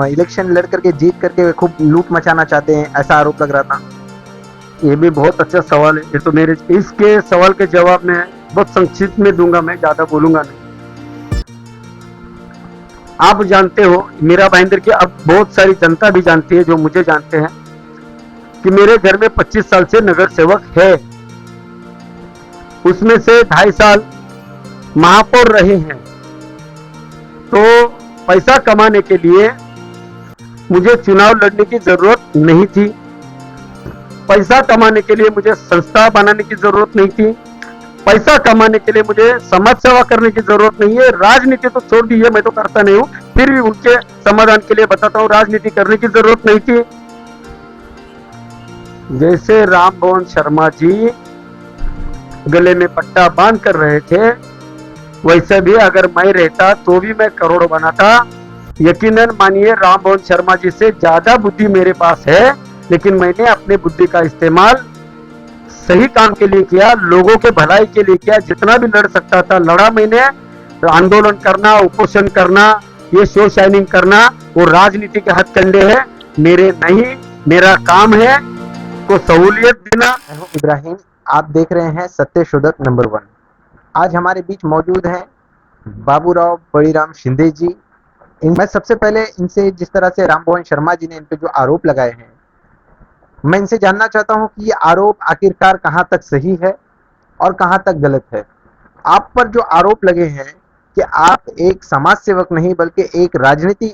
Election लड़ करके जीत करके खूब लूट मचाना चाहते हैं, ऐसा आरोप लग रहा था। ये भी बहुत अच्छा सवाल है। ये तो मेरे इसके सवाल के जवाब में बहुत संक्षिप्त में दूंगा, मैं ज्यादा बोलूंगा नहीं। आप जानते हो मीरा भाईंदर की, अब बहुत सारी जनता भी जानती है, जो मुझे जानते हैं, कि मेरे घर में 25 साल से नगर सेवक है। उसमें से 2.5 साल महापौर रहे हैं। तो पैसा कमाने के लिए मुझे चुनाव लड़ने की जरूरत नहीं थी। पैसा कमाने के लिए मुझे संस्था बनाने की जरूरत नहीं थी। पैसा कमाने के लिए मुझे समाज सेवा करने की जरूरत नहीं है। राजनीति तो छोड़ दी है, मैं तो करता नहीं हूं, फिर भी उनके समाधान के लिए बताता हूं, राजनीति करने की जरूरत नहीं थी। जैसे राम भवन शर्मा जी गले में पट्टा बांध कर रहे थे, वैसे भी अगर मैं रहता तो भी मैं करोड़ बनाता। यकीनन मानिए राम भवन शर्मा जी से ज्यादा बुद्धि मेरे पास है, लेकिन मैंने अपने बुद्धि का इस्तेमाल सही काम के लिए किया, लोगों के भलाई के लिए किया। जितना भी लड़ सकता था लड़ा मैंने। आंदोलन करना, उपोषण करना, ये शो शाइनिंग करना, वो राजनीति के हथकंडे है, मेरे नहीं। मेरा काम है को सहूलियत देना। इब्राहिम, आप देख रहे हैं सत्य शोधक नंबर 1। आज हमारे बीच मौजूद हैं बाबूराव बड़ीराम शिंदे जी। मैं सबसे पहले इनसे, जिस तरह से राम भवन शर्मा जी ने इन पे जो आरोप लगाए हैं, मैं इनसे जानना चाहता हूं कि ये आरोप आखिरकार कहां तक सही है और कहां तक गलत है। आप पर जो आरोप लगे हैं कि आप एक समाज सेवक नहीं बल्कि एक राजनीति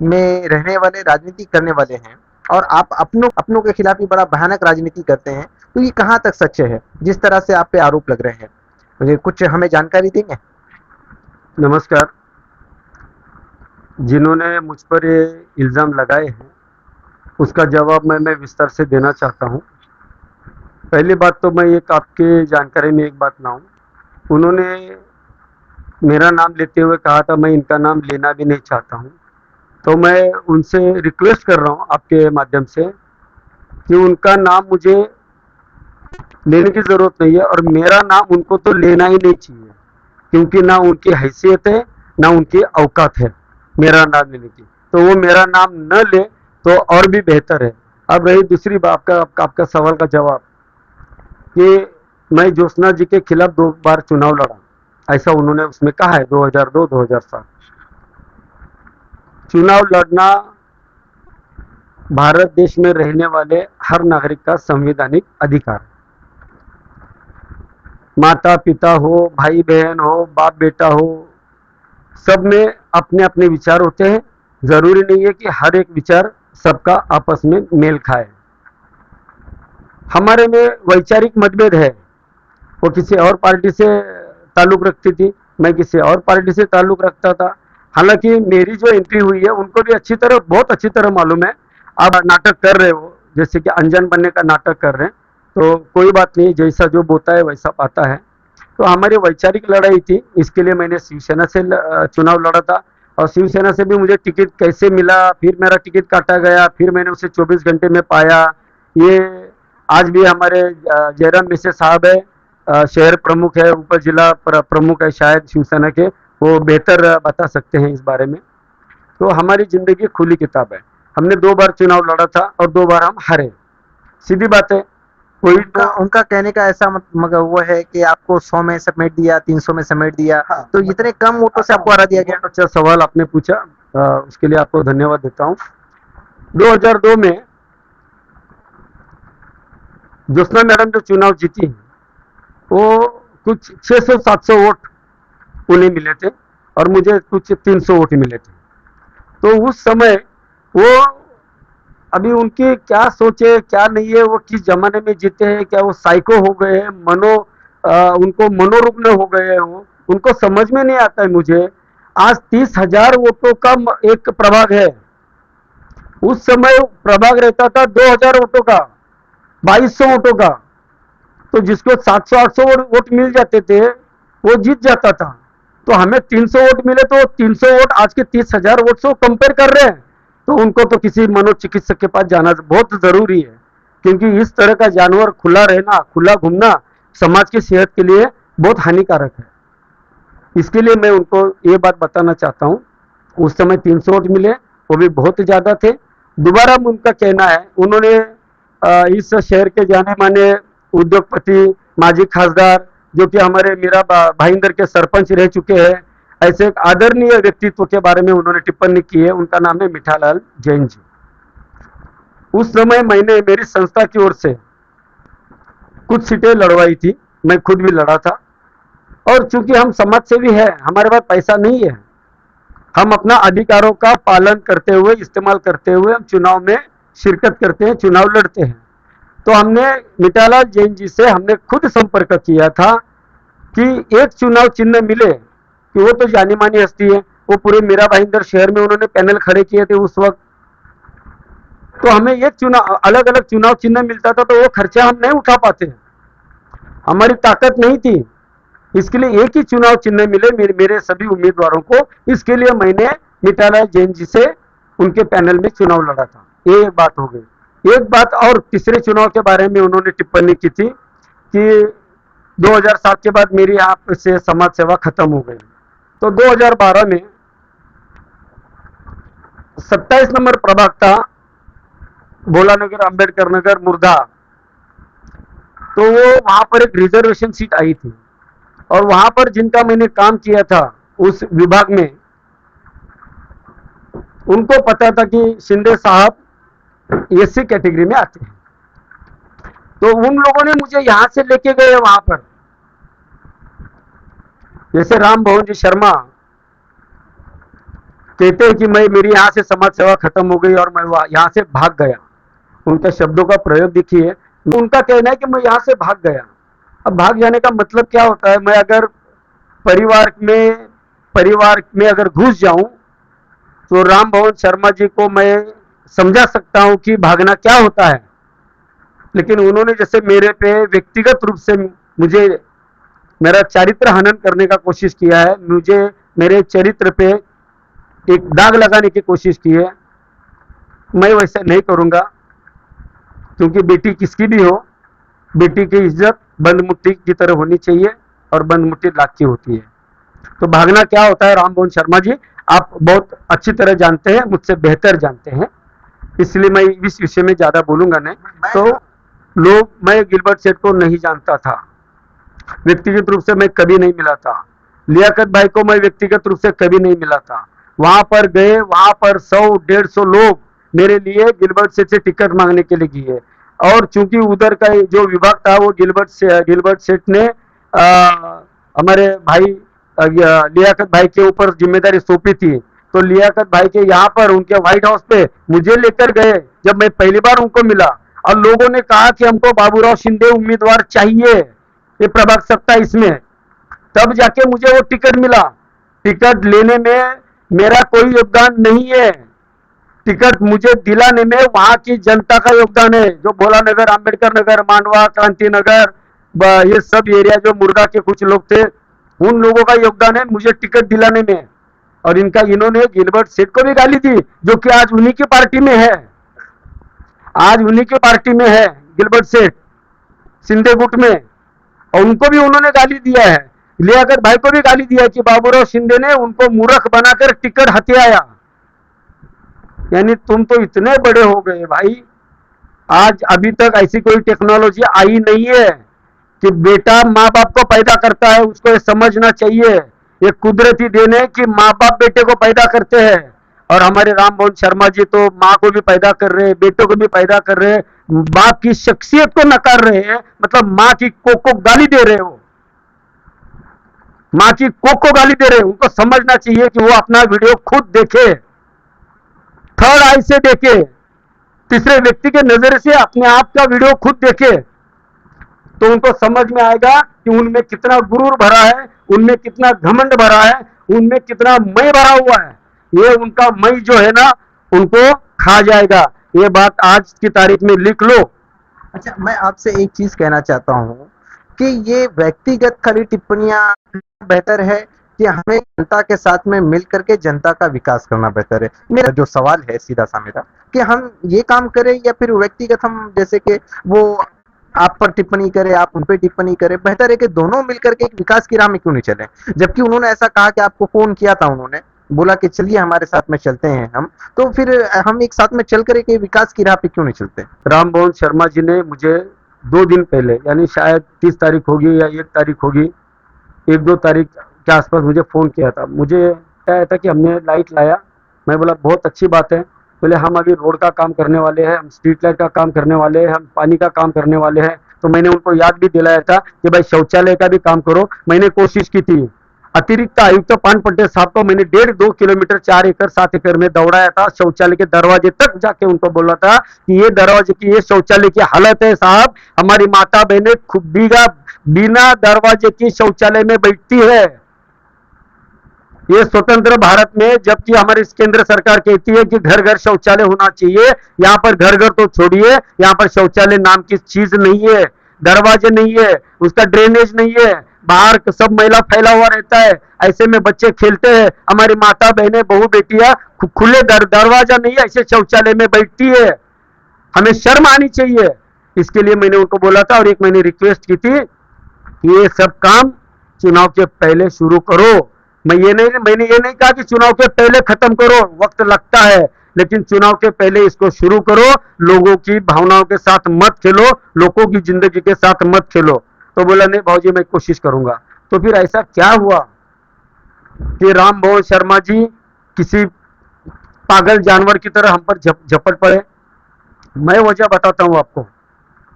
में रहने वाले, राजनीति करने वाले हैं, और आप अपनों के खिलाफ ही बड़ा भयानक राजनीति करते हैं, तो ये कहां तक सच है जिस तरह से आप पे आरोप लग रहे हैं? मुझे कुछ हमें जानकारी देंगे? नमस्कार। जिन्होंने मुझ पर ये इल्जाम लगाए हैं उसका जवाब मैं विस्तार से देना चाहता हूं। पहली बात तो मैं एक आपके जानकारी में एक बात लाऊं। उन्होंने मेरा नाम लेते हुए कहा था, मैं इनका नाम लेना भी नहीं चाहता हूं। तो मैं उनसे रिक्वेस्ट कर रहा हूं आपके माध्यम से कि उनका नाम मुझे लेने की जरूरत नहीं है, और मेरा नाम उनको तो लेना ही नहीं चाहिए, क्योंकि ना उनकी हैसियत है ना उनकी औकात है मेरा नाम लेने की। तो वो मेरा नाम न ले तो और भी बेहतर है। अब रही दूसरी बात, आपका सवाल का जवाब, कि मैं ज्योत्सना जी के खिलाफ 2 बार चुनाव लड़ा, ऐसा उन्होंने उसमें कहा है, 2002 2007। चुनाव लड़ना भारत देश में रहने वाले हर नागरिक का संवैधानिक अधिकार है। माता पिता हो, भाई बहन हो, बाप बेटा हो, सब में अपने अपने विचार होते हैं। जरूरी नहीं है कि हर एक विचार सबका आपस में मेल खाए। हमारे में वैचारिक मतभेद है। वो किसी और पार्टी से ताल्लुक रखती थी, मैं किसी और पार्टी से ताल्लुक रखता था। हालांकि मेरी जो एंट्री हुई है उनको भी अच्छी तरह, बहुत अच्छी तरह मालूम है। आप नाटक कर रहे हो, जैसे कि अनजान बनने का नाटक कर रहे हैं, तो कोई बात नहीं, जैसा जो बोता है वैसा पाता है। तो हमारी वैचारिक लड़ाई थी, इसके लिए मैंने शिवसेना से चुनाव लड़ा था, और शिवसेना से भी मुझे टिकट कैसे मिला, फिर मेरा टिकट काटा गया, फिर मैंने उसे 24 घंटे में पाया। ये आज भी हमारे जयराम मिश्र साहब है, शहर प्रमुख है, उप जिला प्रमुख है शायद शिवसेना के, वो बेहतर बता सकते हैं इस बारे में। तो हमारी जिंदगी खुली किताब है। हमने 2 बार चुनाव लड़ा था और 2 बार हम हारे, सीधी बात है। कोई उनका कहने का ऐसा मगर वो है कि आपको 100 में समेट दिया, 300 में समेट दिया, हाँ, तो इतने कम वोटों से आपको हरा दिया गया। अच्छा सवाल आपने पूछा, उसके लिए आपको धन्यवाद देता हूँ। 2002 में ज्योत्सना मैडम जो चुनाव जीती, वो कुछ 600-700 वोट उन्हें मिले थे, और मुझे कुछ 300 वोट मिले थे। तो उस समय वो, अभी उनकी क्या सोचे क्या नहीं है, वो किस जमाने में जीते हैं, क्या वो साइको हो गए हैं, उनको मनोरुग्ण हो गए हो, उनको समझ में नहीं आता है मुझे। आज 30,000 वोटों का एक प्रभाग है, उस समय प्रभाग रहता था 2,000 वोटों का, 2200 वोटों का। तो जिसको 700-800 वोट मिल जाते थे वो जीत जाता था। तो हमें 300 वोट मिले, तो 300 वोट आज के 30,000 वोट से कंपेयर कर रहे हैं। तो उनको तो किसी मनोचिकित्सक के पास जाना बहुत जरूरी है, क्योंकि इस तरह का जानवर खुला रहना, खुला घूमना समाज की सेहत के लिए बहुत हानिकारक है। इसके लिए मैं उनको ये बात बताना चाहता हूँ, उस समय 300 वोट मिले वो भी बहुत ज़्यादा थे। दोबारा उनका कहना है, उन्होंने इस शहर के जाने माने उद्योगपति, माजी खासदार, जो कि हमारे मीरा भाईंदर के सरपंच रह चुके हैं, ऐसे एक आदरणीय व्यक्तित्व के बारे में उन्होंने टिप्पणी की है। उनका नाम है मिठालाल जैन जी। उस समय मैंने मेरी संस्था की ओर से कुछ सीटें लड़वाई थी, मैं खुद भी लड़ा था। और चूंकि हम समाज सेवी है, हमारे पास पैसा नहीं है, हम अपना अधिकारों का पालन करते हुए, इस्तेमाल करते हुए हम चुनाव में शिरकत करते हैं, चुनाव लड़ते हैं। तो हमने मिठालाल जैन जी से हमने खुद संपर्क किया था कि एक चुनाव चिन्ह मिले, कि वो तो जानी मानी हस्ती है, वो पूरे मीरा भाईंदर शहर में उन्होंने पैनल खड़े किए थे उस वक्त। तो हमें एक चुनाव, अलग अलग चुनाव चिन्ह मिलता था तो वो खर्चा हम नहीं उठा पाते, हमारी ताकत नहीं थी। इसके लिए एक ही चुनाव चिन्ह मिले मेरे सभी उम्मीदवारों को। इसके लिए मैंने मिठालाल जैन जी से उनके पैनल में चुनाव लड़ा था। ये एक बात हो गई। एक बात और, तीसरे चुनाव के बारे में उन्होंने टिप्पणी की थी कि 2007 के बाद मेरी आप से समाज सेवा खत्म हो गई। तो 2012 में 27 नंबर प्रभाग था, भोला नगर, अम्बेडकर नगर, मुर्दा। तो वो वहां पर एक रिजर्वेशन सीट आई थी और वहां पर जिनका मैंने काम किया था उस विभाग में, उनको पता था कि शिंदे साहब एससी कैटेगरी में आते हैं। तो उन लोगों ने मुझे यहां से लेके गए वहां पर। जैसे राम भवन जी शर्मा कहते हैं कि मेरी यहां से समाज सेवा खत्म हो गई और मैं यहां से भाग गया। उनके शब्दों का प्रयोग देखिए, उनका कहना है कि मैं यहां से भाग गया। अब भाग जाने का मतलब क्या होता है? मैं अगर परिवार में अगर घुस जाऊं तो राम भवन शर्मा जी को मैं समझा सकता हूं कि भागना क्या होता है। लेकिन उन्होंने जैसे मेरे पे व्यक्तिगत रूप से मुझे मेरा चरित्र हनन करने का कोशिश किया है, मुझे मेरे चरित्र पे एक दाग लगाने की कोशिश की है, मैं वैसा नहीं करूंगा। क्योंकि बेटी किसकी भी हो, बेटी की इज्जत बंद मुट्ठी की तरह होनी चाहिए और बंद मुट्ठी लाख की होती है। तो भागना क्या होता है, राम भवन शर्मा जी आप बहुत अच्छी तरह जानते हैं, मुझसे बेहतर जानते हैं, इसलिए मैं इस विषय में ज्यादा बोलूंगा नहीं। तो मैं गिलबर्ट सेठ को नहीं जानता था, व्यक्तिगत रूप से मैं कभी नहीं मिला था। लियाकत भाई को मैं व्यक्तिगत रूप से कभी नहीं मिला था। वहां पर गए, वहां पर 100-150 लोग मेरे लिए गिलबर्ट सेठ से टिकट मांगने के लिए गए। और चूंकि उधर का जो विभाग था वो गिलबर्ट सेठ ने हमारे भाई लियाकत भाई के ऊपर जिम्मेदारी सौंपी थी। तो लियाकत भाई के यहाँ पर उनके व्हाइट हाउस पे मुझे लेकर गए जब मैं पहली बार उनको मिला, और लोगों ने कहा कि हमको बाबूराव शिंदे उम्मीदवार चाहिए ये प्रभाग 27 में। तब जाके मुझे वो टिकट मिला। टिकट लेने में मेरा कोई योगदान नहीं है, टिकट मुझे दिलाने में वहां की जनता का योगदान है। जो भोला नगर, अम्बेडकर नगर, मांडवा, क्रांति नगर, ये सब एरिया जो मुर्दा के कुछ लोग थे, उन लोगों का योगदान है मुझे टिकट दिलाने में। और इन्होंने गिलबर्ट सेठ को भी गाली दी, जो कि आज उन्हीं की पार्टी में है, आज उन्हीं की पार्टी में है गिलबर्ट सेठ, शिंदे गुट में। और उनको भी उन्होंने गाली दिया है, लियाकत भाई को भी गाली दिया कि बाबूराव शिंदे ने उनको मूर्ख बनाकर टिकट हथियाया। यानी तुम तो इतने बड़े हो गए भाई, आज अभी तक ऐसी कोई टेक्नोलॉजी आई नहीं है कि बेटा माँ बाप को पैदा करता है, उसको ये समझना चाहिए ये कुदरती देन है कि माँ बाप बेटे को पैदा करते हैं। और हमारे राम भवन शर्मा जी तो माँ को भी पैदा कर रहे हैं, बेटों को भी पैदा कर रहे हैं, बाप की शख्सियत को नकार रहे हैं, मतलब माँ की कोक को गाली दे रहे हो, माँ की कोक को गाली दे रहे हैं। उनको समझना चाहिए कि वो अपना वीडियो खुद देखे, थर्ड आई से देखे, तीसरे व्यक्ति के नजर से अपने आप का वीडियो खुद देखे, तो उनको समझ में आएगा कि उनमें कितना गुरूर भरा है, उनमें कितना घमंड भरा है, उनमें कितना मय भरा हुआ है। ये उनका मई जो है ना, उनको खा जाएगा। ये बात आज की तारीख में लिख लो। अच्छा, मैं आपसे एक चीज कहना चाहता हूँ कि ये व्यक्तिगत खाली टिप्पणियां बेहतर है कि हमें जनता के साथ में मिल करके जनता का विकास करना बेहतर है? मेरा जो सवाल है सीधा सा मेरा, कि हम ये काम करें या फिर व्यक्तिगत हम जैसे कि वो आप पर टिप्पणी करे, आप उन पर टिप्पणी करे, बेहतर है कि दोनों मिलकर के एक विकास की राह में क्यों नहीं चले? जबकि उन्होंने ऐसा कहा कि आपको फोन किया था उन्होंने, बोला कि चलिए हमारे साथ में चलते हैं हम, तो फिर हम एक साथ में चल कर के विकास की राह पे क्यों नहीं चलते? राम मोहन शर्मा जी ने मुझे 2 दिन पहले, यानी शायद 30 तारीख होगी या 1 तारीख होगी, 1-2 तारीख के आसपास मुझे फ़ोन किया था। मुझे बताया था कि हमने लाइट लाया। मैं बोला बहुत अच्छी बात है। बोले हम अभी रोड का काम करने वाले हैं, हम स्ट्रीट लाइट का काम करने वाले हैं, हम पानी का काम करने वाले हैं। तो मैंने उनको याद भी दिलाया था कि भाई शौचालय का भी काम करो। मैंने कोशिश की थी, अतिरिक्त आयुक्त पानपट्टे साहब को मैंने 1.5-2 किलोमीटर 4 एकड़ 7 एकड़ में दौड़ाया था। शौचालय के दरवाजे तक जाके उनको बोला था कि ये दरवाजे की, ये शौचालय की हालत है साहब, हमारी माता बहनें खुद बिना दरवाजे की शौचालय में बैठती है। ये स्वतंत्र भारत में, जबकि हमारी केंद्र सरकार कहती है कि घर घर शौचालय होना चाहिए, यहाँ पर घर घर तो छोड़िए, यहाँ पर शौचालय नाम की चीज नहीं है, दरवाजे नहीं है, उसका ड्रेनेज नहीं है, बाहर सब मैला फैला हुआ रहता है। ऐसे में बच्चे खेलते हैं, हमारी माता बहनें बहू बेटियां खुले दरवाजा नहीं है, ऐसे शौचालय में बैठती है। हमें शर्म आनी चाहिए। इसके लिए मैंने उनको बोला था और एक मैंने रिक्वेस्ट की थी कि ये सब काम चुनाव के पहले शुरू करो। मैंने ये नहीं कहा कि चुनाव के पहले खत्म करो, वक्त लगता है, लेकिन चुनाव के पहले इसको शुरू करो। लोगों की भावनाओं के साथ मत खेलो, लोगों की जिंदगी के साथ मत खेलो। तो बोला नहीं भाजी मैं कोशिश करूंगा। तो फिर ऐसा क्या हुआ कि राम मोहन शर्मा जी किसी पागल जानवर की तरह हम पर झपट पड़े। मैं वजह बताता हूं आपको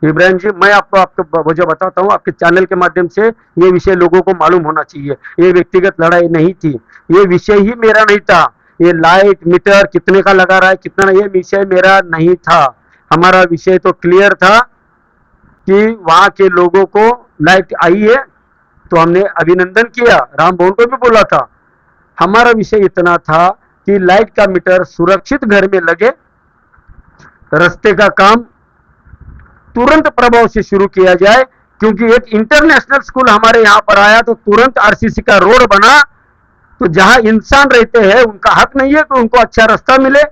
इब्राहिम जी, मैं आपको वजह बताता हूं। आपके चैनल के माध्यम से ये विषय लोगों को मालूम होना चाहिए। ये व्यक्तिगत लड़ाई नहीं थी, ये विषय ही मेरा नहीं था। ये लाइट मीटर कितने का लगा रहा है कितना, ये विषय मेरा नहीं था। हमारा विषय तो क्लियर था कि वहां के लोगों को लाइट आई है तो हमने अभिनंदन किया, राम भवन को भी बोला था। हमारा विषय इतना था कि लाइट का मीटर सुरक्षित घर में लगे, रास्ते का काम तुरंत प्रभाव से शुरू किया जाए, क्योंकि एक इंटरनेशनल स्कूल हमारे यहाँ पर आया तो तुरंत आरसीसी का रोड बना। तो जहां इंसान रहते हैं उनका हक नहीं है कि उनको अच्छा रास्ता मिले,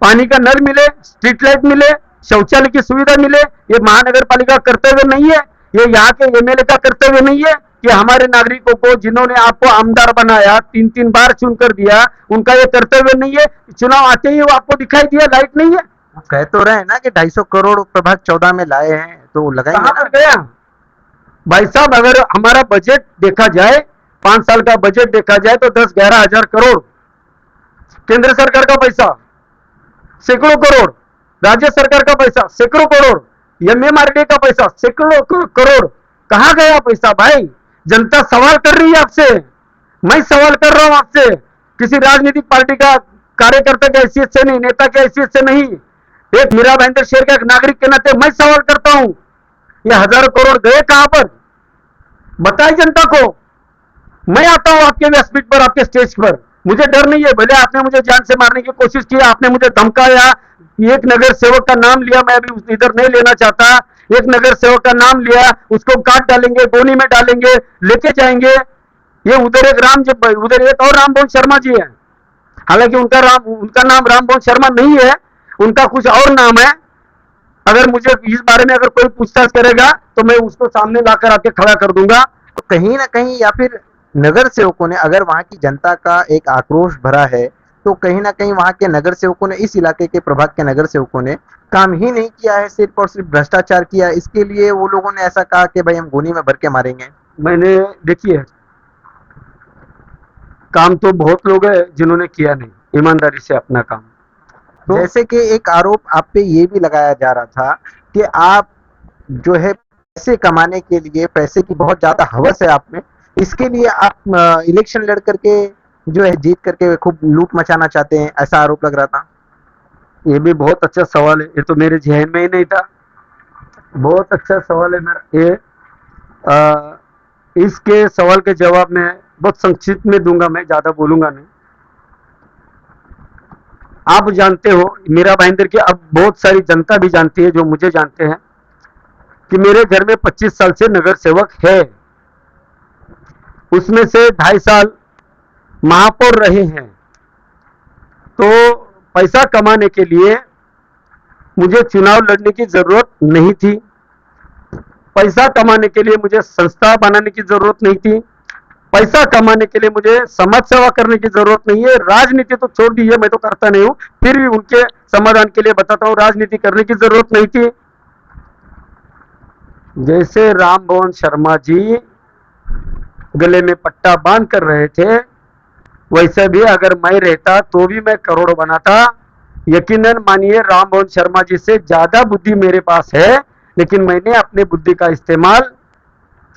पानी का नल मिले, स्ट्रीट लाइट मिले, शौचालय की सुविधा मिले। ये महानगर पालिका कर्तव्य नहीं है, ये यहाँ के एमएलए का कर्तव्य नहीं है कि हमारे नागरिकों को, जिन्होंने आपको आमदार बनाया, 3-3 बार चुनकर दिया, उनका ये कर्तव्य नहीं है। चुनाव आते ही वो आपको दिखाई दिया लाइट नहीं है। कह तो रहे हैं ना कि 250 करोड़ प्रभाग 14 में लाए हैं, तो लगाएंगे कहां पर गया भाई साहब? अगर हमारा बजट देखा जाए, 5 साल का बजट देखा जाए तो 10-11 हजार करोड़ केंद्र सरकार का पैसा, सैकड़ों करोड़ राज्य सरकार का पैसा, सैकड़ों करोड़ एमएमआरडी का पैसा, सैकड़ों करोड़। कहां गया पैसा भाई? जनता सवाल कर रही है आपसे, मैं सवाल कर रहा हूं आपसे। किसी राजनीतिक पार्टी का कार्यकर्ता की हैसियत से नहीं, नेता की हैसियत से नहीं, एक मीरा भाईंदर शहर का एक नागरिक के नाते मैं सवाल करता हूं, ये हजारों करोड़ गए कहां पर? बताए जनता को। मैं आता हूं आपके व्यासपीठ पर, आपके स्टेज पर, मुझे डर नहीं है। भले आपने मुझे जान से मारने की कोशिश की, आपने मुझे धमकाया, एक नगर सेवक का नाम लिया, मैं अभी इधर नहीं लेना चाहता। एक नगर सेवक का नाम लिया, उसको काट डालेंगे, गोनी में डालेंगे, लेके जाएंगे। ये उधर एक और राम मोहन शर्मा जी है, हालांकि उनका नाम राम मोहन शर्मा नहीं है, उनका कुछ और नाम है। अगर मुझे इस बारे में अगर कोई पूछताछ करेगा तो मैं उसको सामने लाकर आके खड़ा कर दूंगा। तो कहीं ना कहीं, या फिर नगर सेवकों ने, अगर वहां की जनता का एक आक्रोश भरा है, तो कहीं ना कहीं वहां के नगर सेवकों ने, इस इलाके के प्रभाग के नगर सेवकों ने काम ही नहीं किया है, सिर्फ और सिर्फ भ्रष्टाचार किया। इसके लिए वो लोगों ने ऐसा कहा कि भाई हम गोनी में भर के मारेंगे। मैंने, देखिए, काम तो बहुत लोग हैं जिन्होंने किया नहीं ईमानदारी से अपना काम। तो जैसे कि एक आरोप आप पे ये भी लगाया जा रहा था कि आप जो है पैसे कमाने के लिए, पैसे की बहुत ज्यादा हवस है आप में, इसके लिए आप इलेक्शन लड़ करके जो है जीत करके खूब लूट मचाना चाहते हैं, ऐसा आरोप लग रहा था। ये भी बहुत अच्छा सवाल है, ये तो मेरे जहन में ही नहीं था। बहुत अच्छा सवाल है मेरा ये। इसके सवाल के जवाब में बहुत संक्षिप्त में दूंगा, मैं ज्यादा बोलूंगा नहीं। आप जानते हो मीरा भाईंदर की, अब बहुत सारी जनता भी जानती है, जो मुझे जानते हैं, कि मेरे घर में 25 साल से नगर सेवक है। उसमें से 2.5 साल महापौर रहे हैं। तो पैसा कमाने के लिए मुझे चुनाव लड़ने की जरूरत नहीं थी, पैसा कमाने के लिए मुझे संस्था बनाने की जरूरत नहीं थी, पैसा कमाने के लिए मुझे समाज सेवा करने की जरूरत नहीं है, राजनीति तो छोड़ दी है, मैं तो करता नहीं हूं, फिर भी उनके समाधान के लिए बताता हूं, राजनीति करने की जरूरत नहीं थी। जैसे राम भवन शर्मा जी गले में पट्टा बांध कर रहे थे, वैसे भी अगर मैं रहता तो भी मैं करोड़ बनाता। यकीनन मानिए राम भवन शर्मा जी से ज्यादा बुद्धि मेरे पास है, लेकिन मैंने अपने बुद्धि का इस्तेमाल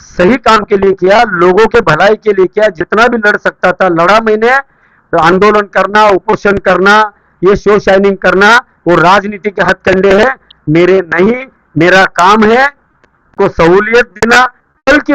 सही काम के लिए किया, लोगों के भलाई के लिए किया, जितना भी लड़ सकता था लड़ा मैंने। आंदोलन करना, उपोषण करना, ये शो शाइनिंग करना, वो राजनीति के हथकंडे हैं, मेरे नहीं। मेरा काम है को सहूलियत देना, कल की